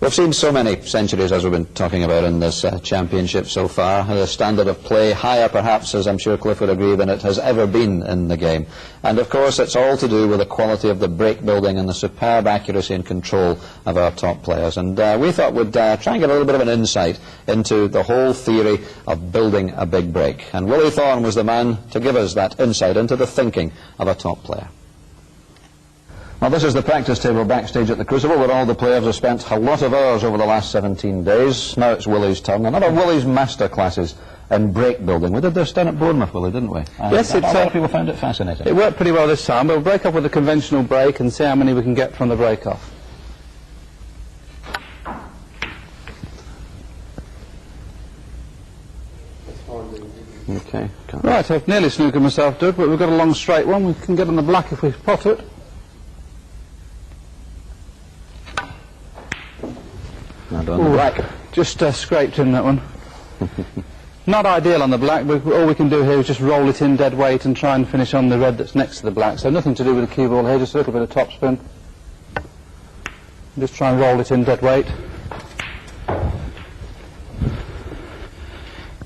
We've seen so many centuries, as we've been talking about in this championship so far. The standard of play higher, perhaps, as I'm sure Cliff would agree, than it has ever been in the game. And of course, it's all to do with the quality of the break building and the superb accuracy and control of our top players. And we thought we'd try and get a little bit of an insight into the whole theory of building a big break. And Willie Thorne was the man to give us that insight into the thinking of a top player. Well, this is the practice table backstage at the Crucible, where all the players have spent a lot of hours over the last 17 days. Now it's Willie's turn. Another Willie's masterclasses in break building. We did this down at Bournemouth, Willie, didn't we? Yes, a lot of people found it fascinating. It worked pretty well this time. We'll break off with a conventional break and see how many we can get from the break off. Okay. Right, I've nearly snookered myself, Doug, but we've got a long straight one. We can get on the black if we pot it. Now on the black. Just scraped in that one. Not ideal on the black, but all we can do here is just roll it in dead weight and try and finish on the red that's next to the black. So nothing to do with the cue ball here, just a little bit of topspin. Just try and roll it in dead weight.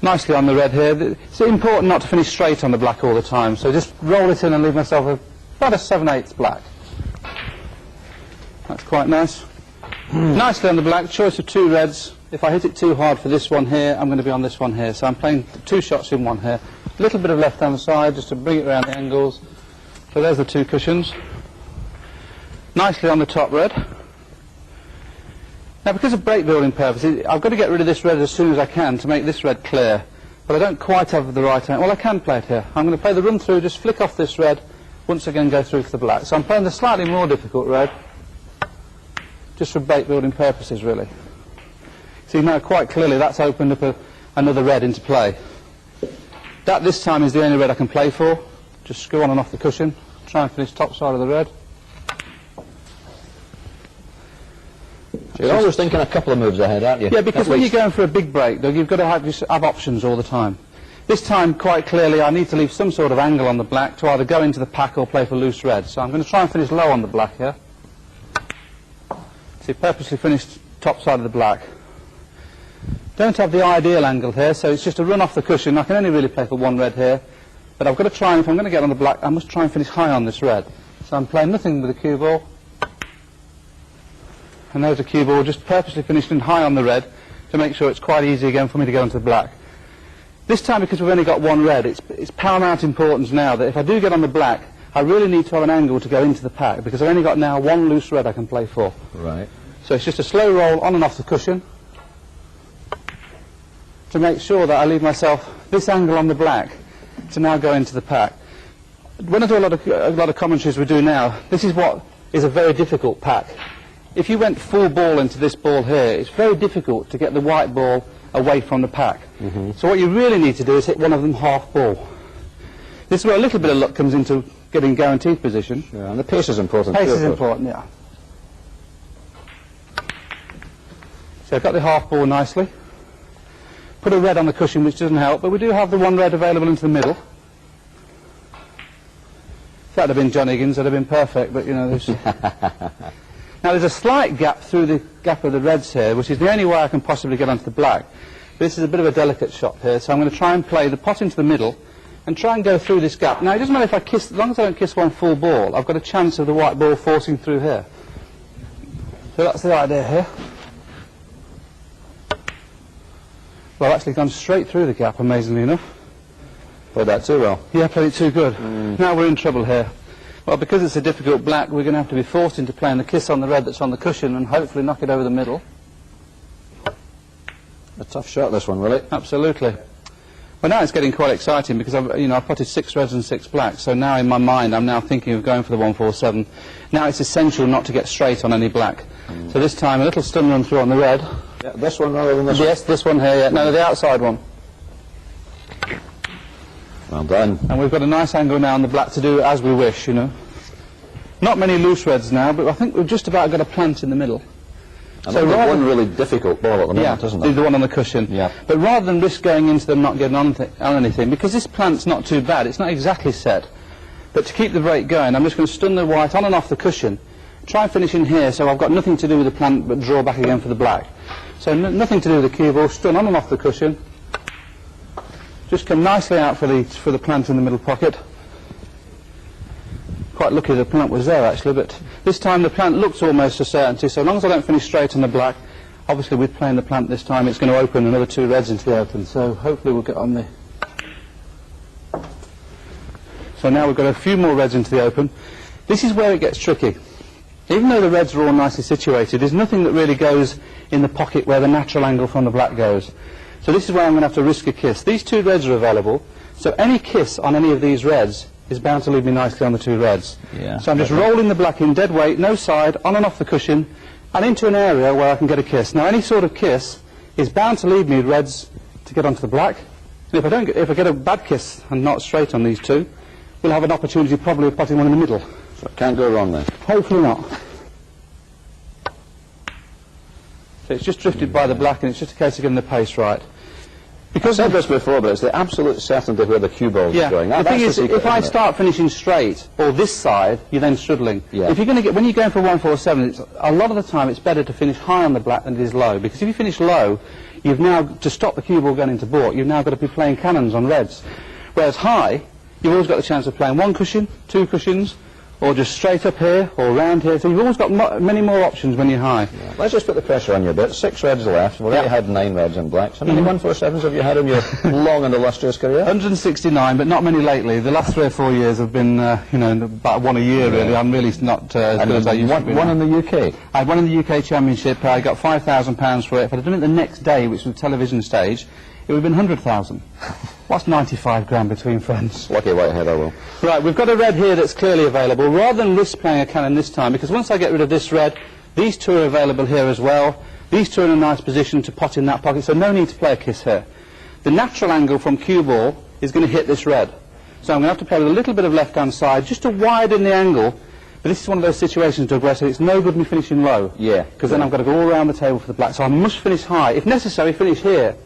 Nicely on the red here. It's important not to finish straight on the black all the time, so just roll it in and leave myself about a 7/8 black. That's quite nice. Nicely on the black, choice of two reds. If I hit it too hard for this one here, I'm going to be on this one here. So I'm playing two shots in one here. A little bit of left-hand side just to bring it around the angles. So there's the two cushions. Nicely on the top red. Now, because of break building purposes, I've got to get rid of this red as soon as I can to make this red clear. But I don't quite have the right angle. Well, I can play it here. I'm going to play the run through, just flick off this red, once again go through to the black. So I'm playing the slightly more difficult red, just for break building purposes, really. See now quite clearly that's opened up another red into play. That this time is the only red I can play for. Just screw on and off the cushion, try and finish top side of the red. So you're always thinking a couple of moves ahead, aren't you? Yeah, because when you're going for a big break, Doug, you've got to have options all the time. This time, quite clearly, I need to leave some sort of angle on the black to either go into the pack or play for loose red. So I'm going to try and finish low on the black here. See, purposely finished top side of the black. Don't have the ideal angle here, so it's just a run off the cushion. I can only really play for one red here, but I've got to try, and if I'm going to get on the black, I must try and finish high on this red. So I'm playing nothing with the cue ball. And there's a cue ball just purposely finished in high on the red to make sure it's quite easy again for me to get onto the black. This time, because we've only got one red, it's paramount importance now that if I do get on the black, I really need to have an angle to go into the pack, because I've only got now one loose red I can play for. Right. So it's just a slow roll on and off the cushion to make sure that I leave myself this angle on the black to now go into the pack. When I do a lot of commentaries we do now, this is what is a very difficult pack. If you went full ball into this ball here, it's very difficult to get the white ball away from the pack. So what you really need to do is hit one of them half ball. This is where a little bit of luck comes into getting guaranteed position. Yeah, and the pace is important. Pace is important, yeah. So I've got the half ball nicely. Put a red on the cushion, which doesn't help, but we do have the one red available into the middle. If that had been John Higgins, that'd have been perfect, but you know, there's... Now there's a slight gap through the gap of the reds here, which is the only way I can possibly get onto the black. This is a bit of a delicate shot here, so I'm going to try and play the pot into the middle and try and go through this gap. Now it doesn't matter if I kiss, as long as I don't kiss one full ball, I've got a chance of the white ball forcing through here. So that's the idea here. Well, I've actually gone straight through the gap, amazingly enough. Played that too well. Yeah, played it too good. Now we're in trouble here. Well, because it's a difficult black, we're going to have to be forced into playing the kiss on the red that's on the cushion and hopefully knock it over the middle. A tough shot, this one, Willie. Absolutely. Well, now it's getting quite exciting because I've potted 6 reds and 6 blacks, so now in my mind I'm now thinking of going for the 147. Now it's essential not to get straight on any black. So this time a little stun run through on the red. Yeah, this one rather than this one? Yes, this one here, yeah. No, the outside one. Well done. And we've got a nice angle now on the black to do as we wish, you know. Not many loose reds now, but I think we've just about got a plant in the middle. And so there's one really difficult ball at the moment, isn't there? The one on the cushion. Yeah. But rather than risk going into them not getting on anything, because this plant's not too bad, it's not exactly set, but to keep the break going, I'm just going to stun the white on and off the cushion try and finish in here so I've got nothing to do with the plant but draw back again for the black. So nothing to do with the cue ball, stun on and off the cushion. Just come nicely out for the plant in the middle pocket. Quite lucky the plant was there actually, but this time the plant looks almost a certainty, so long as I don't finish straight on the black, obviously with playing the plant this time it's going to open another 2 reds into the open, so hopefully we'll get on the... So now we've got a few more reds into the open. This is where it gets tricky. Even though the reds are all nicely situated, there's nothing that really goes in the pocket where the natural angle from the black goes. So this is where I'm going to have to risk a kiss. These 2 reds are available, so any kiss on any of these reds is bound to leave me nicely on the 2 reds. Yeah. So I'm just rolling the black in dead weight, no side, on and off the cushion, and into an area where I can get a kiss. Now any sort of kiss is bound to leave me reds to get onto the black. And if I get a bad kiss and not straight on these 2, we'll have an opportunity probably of potting one in the middle. So it can't go wrong then? Hopefully not. So it's just drifted by the black and it's just a case of getting the pace right. Because I've said this before, but it's the absolute certainty where the cue ball is going. The thing is, if I start finishing straight, or this side, you're then struggling. Yeah. If you're going to get, when you're going for 147, a lot of the time it's better to finish high on the black than it is low, because if you finish low, you've now, to stop the cue ball going into baulk, you've now got to be playing cannons on reds. Whereas high, you've always got the chance of playing 1 cushion, 2 cushions, or just straight up here, or round here, so you've always got many more options when you're high. Yeah. Let's just put the pressure on you a bit. 6 reds left. We've already had 9 reds and blacks. How many 147s have you had in your long and illustrious career? 169, but not many lately. The last 3 or 4 years have been, you know, about 1 a year really. I'm really not as good as I used to be. One in the UK? I had 1 in the UK Championship. I got £5,000 for it. If I'd done it the next day, which was television stage, it would have been 100,000. What's 95 grand between friends? Lucky whitehead, I will. Right, we've got a red here that's clearly available. Rather than risk playing a cannon this time, because once I get rid of this red, these 2 are available here as well. These 2 are in a nice position to pot in that pocket, so no need to play a kiss here. The natural angle from cue ball is going to hit this red. So I'm going to have to play with a little bit of left-hand side, just to widen the angle. But this is one of those situations, Doug, where I say it's no good me finishing low. Yeah. Because then I've got to go all around the table for the black. So I must finish high. If necessary, finish here,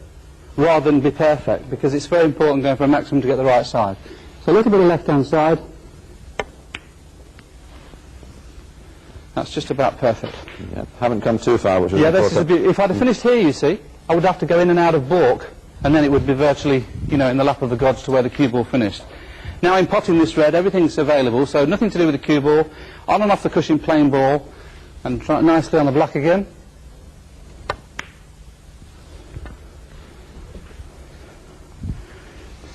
rather than be perfect, because it's very important going for a maximum to get the right side. So a little bit of left-hand side. That's just about perfect. Yeah. Haven't come too far, which is important. If I'd have finished here, you see, I would have to go in and out of baulk, and then it would be virtually, you know, in the lap of the gods to where the cue ball finished. Now in potting this red, everything's available, so nothing to do with the cue ball. On and off the cushion, plain ball, and try nicely on the black again.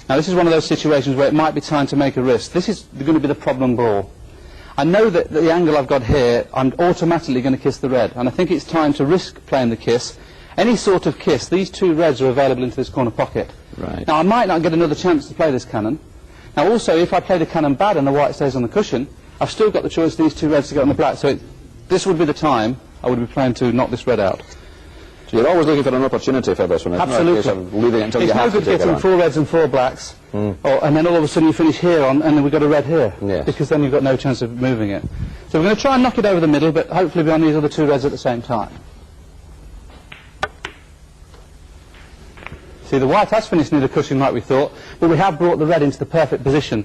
Now this is one of those situations where it might be time to make a risk. This is going to be the problem ball. I know that the angle I've got here, I'm automatically going to kiss the red, and I think it's time to risk playing the kiss. Any sort of kiss, these 2 reds are available into this corner pocket. Right. Now I might not get another chance to play this cannon. Now also, if I play the cannon bad and the white stays on the cushion, I've still got the choice of these 2 reds to get on the black, so this would be the time I would be playing to knock this red out. So you're always looking for an opportunity for this one. Absolutely. It's not a case of leaving it until you have to take it on. It's no good getting 4 reds and 4 blacks, and then all of a sudden you finish here on, and then we've got a red here, because then you've got no chance of moving it. So we're going to try and knock it over the middle, but hopefully be on these other 2 reds at the same time. See, the white has finished near the cushion like we thought, but we have brought the red into the perfect position.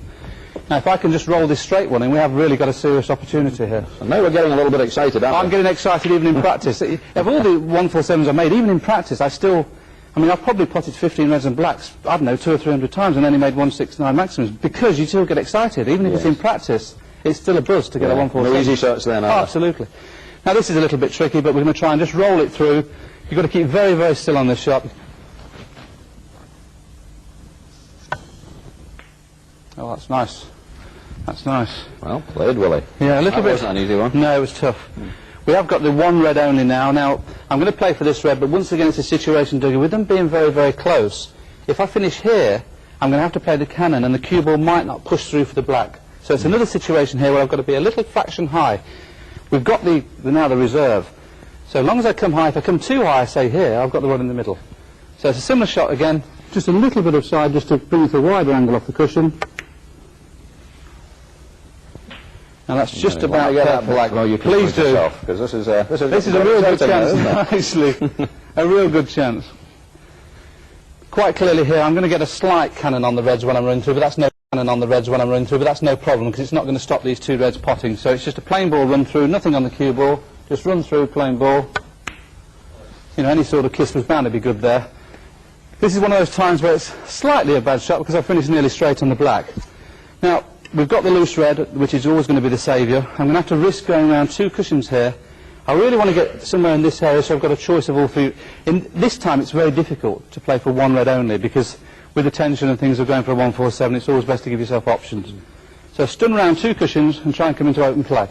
Now, if I can just roll this straight one in, we have really got a serious opportunity here. And now we're getting a little bit excited, aren't we? I'm getting excited even in practice. Of all the 147s I've made, even in practice, I've probably potted 15 reds and blacks, I don't know, 200 or 300 times and only made 169 maximums, because you still get excited. Even if it's in practice, it's still a buzz to get a 147. No easy shots then, are there? Absolutely. Now, this is a little bit tricky, but we're going to try and just roll it through. You've got to keep very, very still on this shot. Oh, that's nice. That's nice. Well played, Willie. Yeah, a little bit. That wasn't an easy one. No, it was tough. We have got the 1 red only now. Now, I'm going to play for this red, but once again it's a situation, Dougie, with them being very, very close. If I finish here, I'm going to have to play the cannon, and the cue ball might not push through for the black. So it's another situation here where I've got to be a little fraction high. We've got now the reserve. So as long as I come high, if I come too high, say here, I've got the one in the middle. So it's a similar shot again, just a little bit of side, just to bring it a wider angle off the cushion. Now that's just about get that black. Well, you can please do, because this is a real good chance. Nicely, a real good chance. Quite clearly here, I'm going to get a slight cannon on the reds when I'm running through, but that's no. and on the reds when I'm running through, but that's no problem because it's not going to stop these two reds potting. So it's just a plain ball run through, nothing on the cue ball, just run through, plain ball. You know, any sort of kiss was bound to be good there. This is one of those times where it's slightly a bad shot because I finished nearly straight on the black. Now, we've got the loose red, which is always going to be the saviour. I'm going to have to risk going around two cushions here. I really want to get somewhere in this area, so I've got a choice of all three. In this time, it's very difficult to play for one red only because with the tension and things of going for a 1-4-7, it's always best to give yourself options. So stun around two cushions and try and come into open play.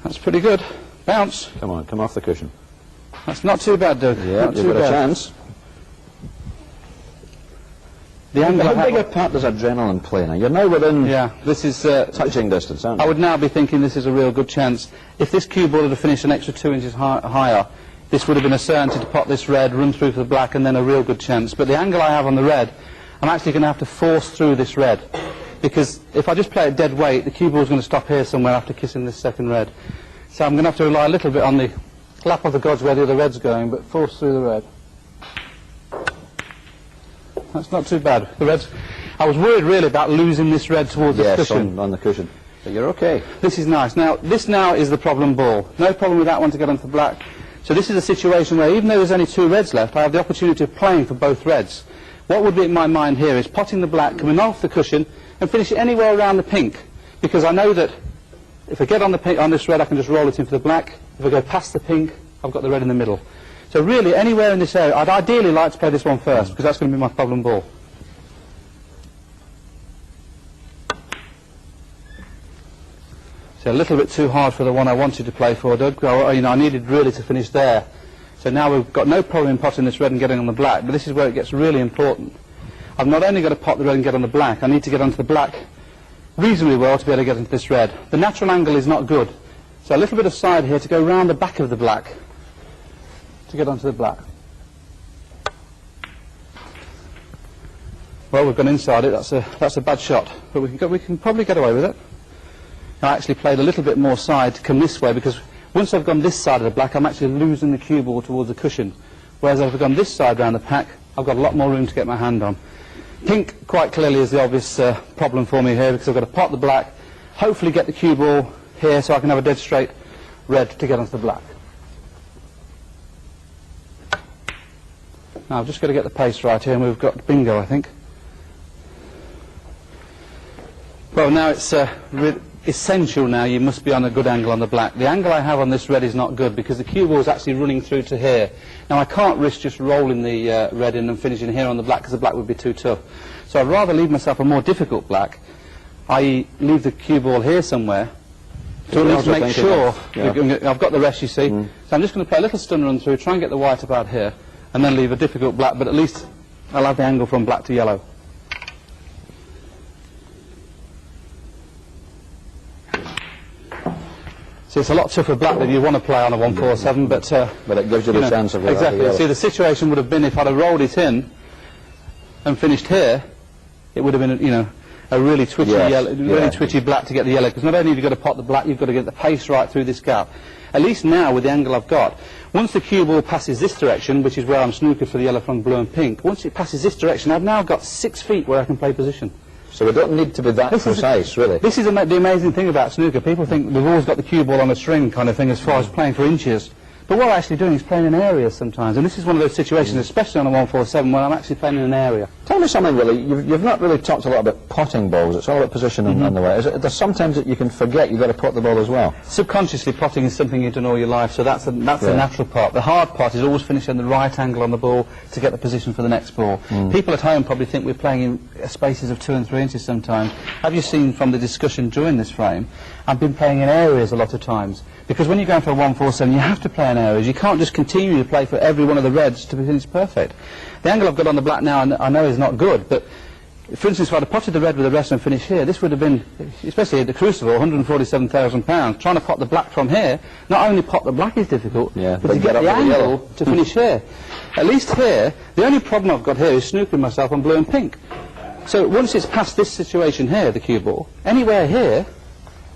That's pretty good. Bounce. Come on, come off the cushion. That's not too bad, Doug. Yeah, you've got a chance. The angle How big a part does adrenaline play now? You're now within this is touching distance, aren't you? I would now be thinking this is a real good chance. If this cue ball had finished an extra 2 inches higher, this would have been a certainty to pot this red, run through for the black, and then a real good chance. But the angle I have on the red, I'm actually going to have to force through this red. Because if I just play it dead weight, the cue ball is going to stop here somewhere after kissing this second red. So I'm going to have to rely a little bit on the lap of the gods where the other red's going, but force through the red. That's not too bad. The reds, I was worried really about losing this red towards the cushion. On the cushion. But you're okay. This is nice. Now, this now is the problem ball. No problem with that one to get onto the black. So this is a situation where even though there's only two reds left, I have the opportunity of playing for both reds. What would be in my mind here is potting the black, coming off the cushion, and finish it anywhere around the pink. Because I know that if I get on the pink, on this red, I can just roll it in for the black. If I go past the pink, I've got the red in the middle. So really, anywhere in this area, I'd ideally like to play this one first, because that's going to be my problem ball. So a little bit too hard for the one I wanted to play for, Doug. You know, I needed really to finish there. So now we've got no problem in potting this red and getting on the black, but this is where it gets really important. I've not only got to pot the red and get on the black, I need to get onto the black reasonably well to be able to get into this red. The natural angle is not good. So a little bit of side here to go round the back of the black to get onto the black. Well, we've gone inside it. That's a bad shot, but we can probably get away with it. I actually played a little bit more side to come this way because once I've gone this side of the black, I'm actually losing the cue ball towards the cushion. Whereas if I've gone this side round the pack, I've got a lot more room to get my hand on. Pink quite clearly is the obvious problem for me here because I've got to pot the black, hopefully get the cue ball here so I can have a dead straight red to get onto the black. Now I've just got to get the pace right here and we've got bingo, I think. Well, now it's essential now you must be on a good angle on the black. The angle I have on this red is not good because the cue ball is actually running through to here. Now I can't risk just rolling the red in and finishing here on the black because the black would be too tough. So I'd rather leave myself a more difficult black, i.e. leave the cue ball here somewhere to at least make sure I've got the rest, you see. So I'm just going to play a little stun run through, try and get the white about here and then leave a difficult black, but at least I'll have the angle from black to yellow. See, it's a lot tougher black than you want to play on a 1-4-7, but it gives you the chance of exactly. See, the situation would have been if I'd have rolled it in and finished here, it would have been, you know, a really twitchy yellow, really twitchy black to get the yellow. Because not only have you got to pot the black, you've got to get the pace right through this gap. At least now, with the angle I've got, once the cue ball passes this direction, which is where I'm snookered for the yellow from blue and pink, once it passes this direction, I've now got 6 feet where I can play position. So we don't need to be that precise, really. This is the amazing thing about snooker. People think we've always got the cue ball on a string kind of thing as far as playing for inches. But what I'm actually doing is playing in areas sometimes. And this is one of those situations, especially on a 1-4-7, where I'm actually playing in an area. Tell me something, Willie. You've not really talked a lot about potting balls. It's all about position and the way. There's sometimes that you can forget you've got to pot the ball as well. Subconsciously, potting is something you've done all your life, so that's the natural part. The hard part is always finishing the right angle on the ball to get the position for the next ball. People at home probably think we're playing in spaces of 2 and 3 inches sometimes. Have you seen from the discussion during this frame, I've been playing in areas a lot of times. Because when you're going for a 1-4-7, you have to play in areas. You can't just continue to play for every one of the reds to be finished perfect. The angle I've got on the black now I know is not good, but for instance, if I'd have potted the red with the rest and finished here, this would have been, especially at the Crucible, £147,000. Trying to pot the black from here, not only pot the black is difficult, but to get the angle to finish here. At least here, the only problem I've got here is snookering myself on blue and pink. So once it's past this situation here, the cue ball, anywhere here,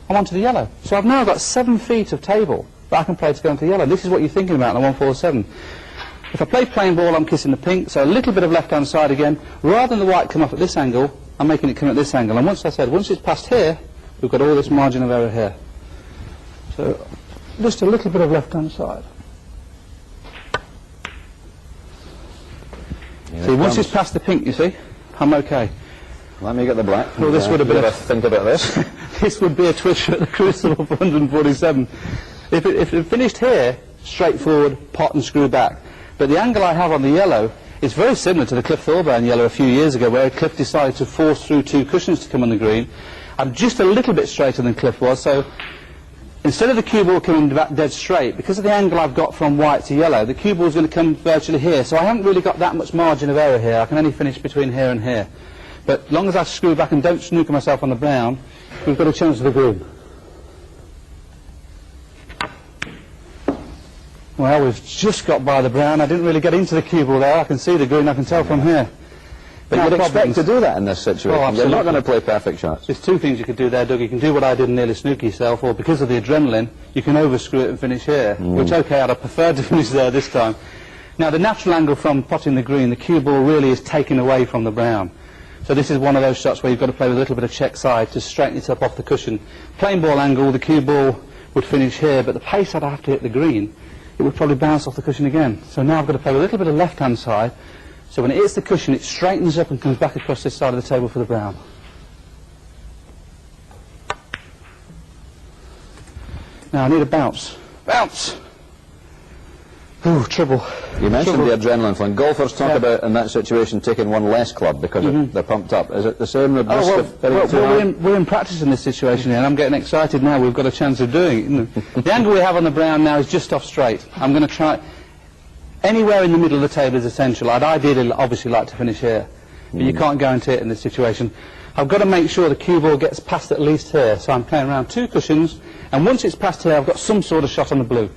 I'm onto the yellow. So I've now got 7 feet of table that I can play to go into the yellow. This is what you're thinking about in a 1-4-7. If I play plain ball, I'm kissing the pink, so a little bit of left-hand side again. Rather than the white come off at this angle, I'm making it come at this angle. And once it's past here, we've got all this margin of error here. So just a little bit of left-hand side. See, once it's past the pink, you see, I'm okay. Let me get the black. Well, this would have been think about this. This would be a twisher at the crucible for 147. If it finished here, straightforward, pot and screw back. But the angle I have on the yellow is very similar to the Cliff Thorburn yellow a few years ago, where Cliff decided to force through 2 cushions to come on the green. I'm just a little bit straighter than Cliff was, so instead of the cue ball coming back dead straight, because of the angle I've got from white to yellow, the cue ball is going to come virtually here. So I haven't really got that much margin of error here. I can only finish between here and here. But as long as I screw back and don't snooker myself on the brown, we've got a chance of the green. Well, we've just got by the brown. I didn't really get into the cue ball there. I can see the green, I can tell from here. But you'd expect to do that in this situation. Oh, you're not going to play perfect shots. There's 2 things you could do there, Doug. You can do what I did and nearly snooker yourself, or because of the adrenaline, you can overscrew it and finish here, which, okay, I'd have preferred to finish there this time. Now, the natural angle from potting the green, the cue ball really is taken away from the brown. So this is one of those shots where you've got to play with a little bit of check side to straighten it up off the cushion. Plain ball angle, the cue ball would finish here, but the pace I'd have to hit the green, it would probably bounce off the cushion again. So now I've got to play with a little bit of left-hand side, so when it hits the cushion, it straightens up and comes back across this side of the table for the brown. Now I need a bounce. Bounce! Ooh, trouble. You mentioned the adrenaline fling. Golfers talk about, in that situation, taking one less club because they're pumped up. Is it the same with we're in practice in this situation here, and I'm getting excited now. We've got a chance of doing it. The angle we have on the brown now is just off straight. I'm going to try... Anywhere in the middle of the table is essential. I'd ideally, obviously, like to finish here, but you can't guarantee it in this situation. I've got to make sure the cue ball gets past at least here, so I'm playing around 2 cushions, and once it's past here, I've got some sort of shot on the blue.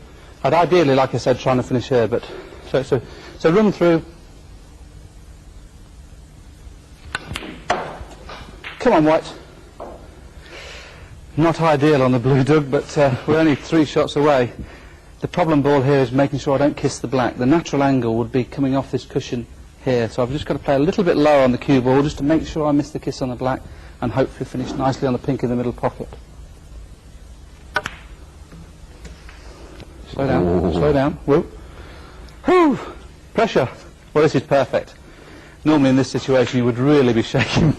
I'd ideally, like I said, trying to finish here, but... So run through. Come on, white. Not ideal on the blue, Doug, but we're only 3 shots away. The problem ball here is making sure I don't kiss the black. The natural angle would be coming off this cushion here, so I've just got to play a little bit lower on the cue ball just to make sure I miss the kiss on the black and hopefully finish nicely on the pink in the middle pocket. Slow down, slow down. Whoop. Whew. Pressure. Well, this is perfect. Normally in this situation you would really be shaking.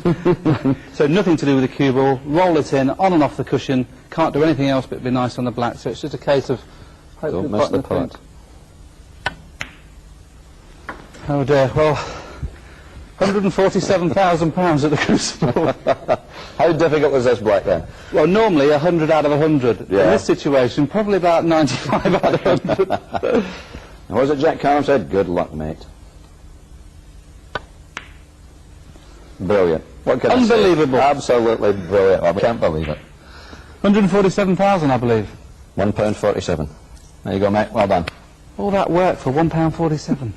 So nothing to do with the cue ball. Roll it in, on and off the cushion. Can't do anything else but be nice on the black. So it's just a case of don't miss the pot. Oh dear. Well, £147,000 at the crucible. How difficult was this black then? Well, normally 100 out of 100. Yeah. In this situation, probably about 95 out of 100. What was it Jack Carr said? Good luck, mate. Brilliant. What can Unbelievable. I say? Absolutely brilliant. I can't believe it. 147,000, I believe. £1.47. There you go, mate. Well done. All that work for £1.47.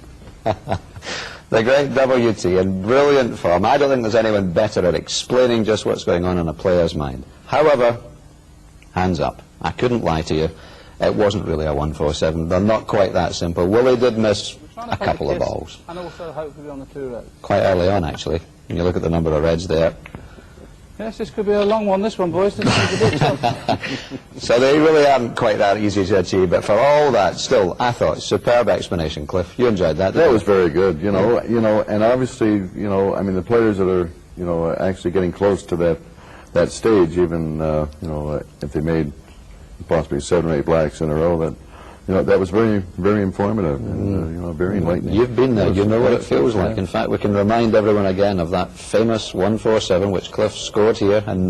The great WT in brilliant form. I don't think there's anyone better at explaining just what's going on in a player's mind. However, hands up. I couldn't lie to you. It wasn't really a 147. They're not quite that simple. Willie did miss a couple of balls. And also hopefully on the 2 reds. Quite early on, actually. When you look at the number of reds there. Yes, this could be a long one, this one, boys. This is a bit tough. So they really aren't quite that easy to achieve, but for all that, still, I thought, superb explanation, Cliff. You enjoyed that, didn't you? That was very good, you know, and obviously, you know, I mean, the players that are, you know, actually getting close to that stage, even, you know, if they made possibly 7 or 8 blacks in a row, that, you know, that was very, very informative and, you know, very enlightening. You've been there. You know what it feels like. In fact, we can remind everyone again of that famous 147 which Cliff scored here in